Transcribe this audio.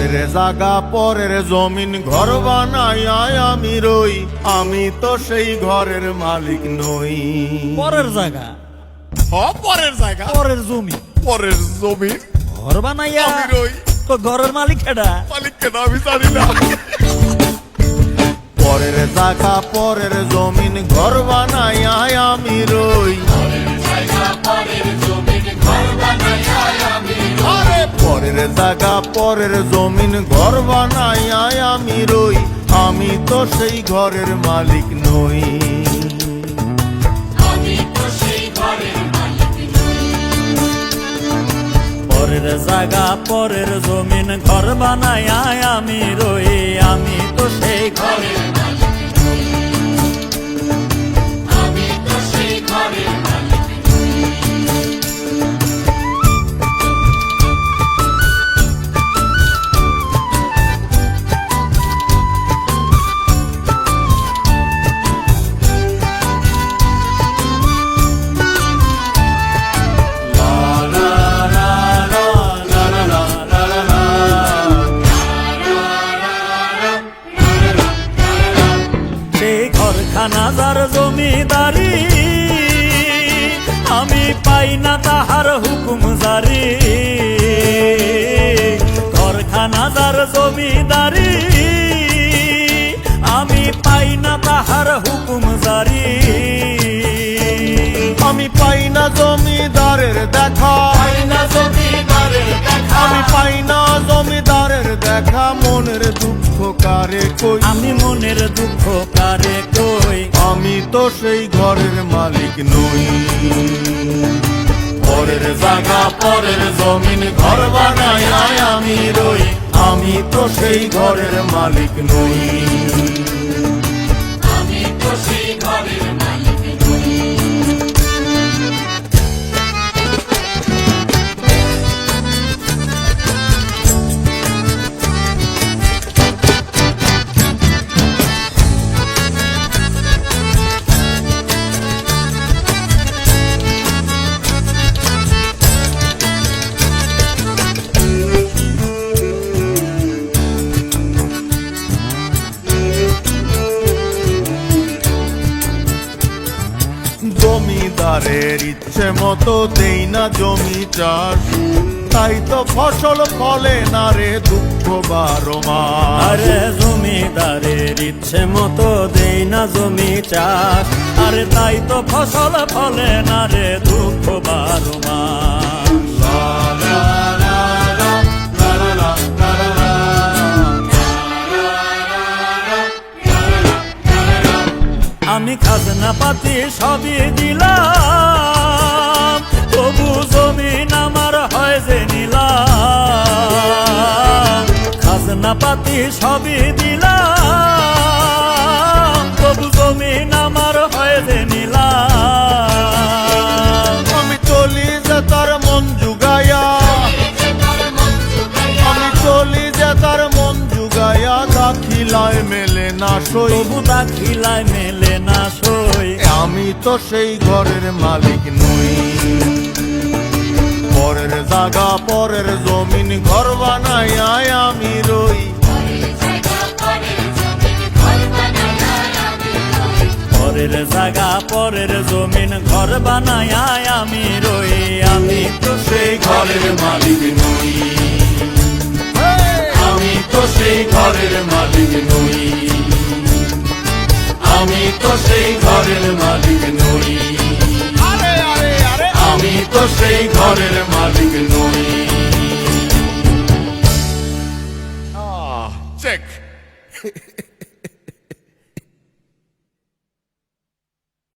পরের জায়গা পরের জমিন ঘর বানাইয়া আমি রই, আমি তো সেই ঘরের মালিক নই। পরের জায়গা, পরের জায়গা পরের জমি, পরের জমিন ঘর বানাইয়া আমি রই, তো ঘরের মালিক কেডা? মালিক কেন আমি জানি না। পরের জায়গা পরের জমিন ঘর বানাইয়া আমি রই, আরে পরের জায়গা পরের জমিন ঘর বানাইয়া আমি রই, আমি তো সেই ঘরের মালিক নই। পরের জায়গা পরের জমিন ঘর বানাইয়া আমি রই, আমি তো সেই ঘরের খানাদার জমিদারি, আমি পাই না তাহার হুকুম জারি। ঘরখানাদার জমিদারি, আমি পাই না তাহার হুকুম জারি। আমি পাই না জমিদারের দেখা, আমি পাই না জমিদারের দেখা, মনের দুঃখ কারে কই, আমি মনের দুঃখ কারে কই, আমি তো সেই ঘরের মালিক নই। পরের জায়গা পরের জমিন ঘর বানাইয়া আমি রই, আমি তো সেই ঘরের মালিক নই। আমি তো সেই ঘরের মালিক নই। জমিদারের ইচ্ছে মতো দেই না জমি চাষ, তাই তো ফসল ফলে না রে দুঃখ 12 মাস। আরে জমিদারের ইচ্ছে মতো দেই না জমি চাষ, আরে তাই তো ফসল ফলে না রে দুঃখ 12 মাস। আমি খাজনা পাতি সবই দিলাম, তবু জমিন আমার হয় যে নিলাম। খাজনা পাতি সবই দিলাম, তবু জমিন আমার হয় যে নিলাম। আমি চলি যে তার মন জুগাইয়া, আমি চলি যে তার মন জুগাইয়া, দাখিলায় মেলে না সই, তবু দাখিলায় মেলে না সই, আমি তো সেই ঘরের মালিক নই। পরের জায়গা পরের জমিন ঘর বানাইয়া আমি রই, পরের জায়গা পরের জমিন ঘর বানায়া আমি রই, আমি তো সেই ঘরের মালিক নই। আমি তো সেই ঘরের মালিক নই, আমি তো সেই ঘরের মালিক নই, আমি তো সেই ঘরের মালিক নই। চেক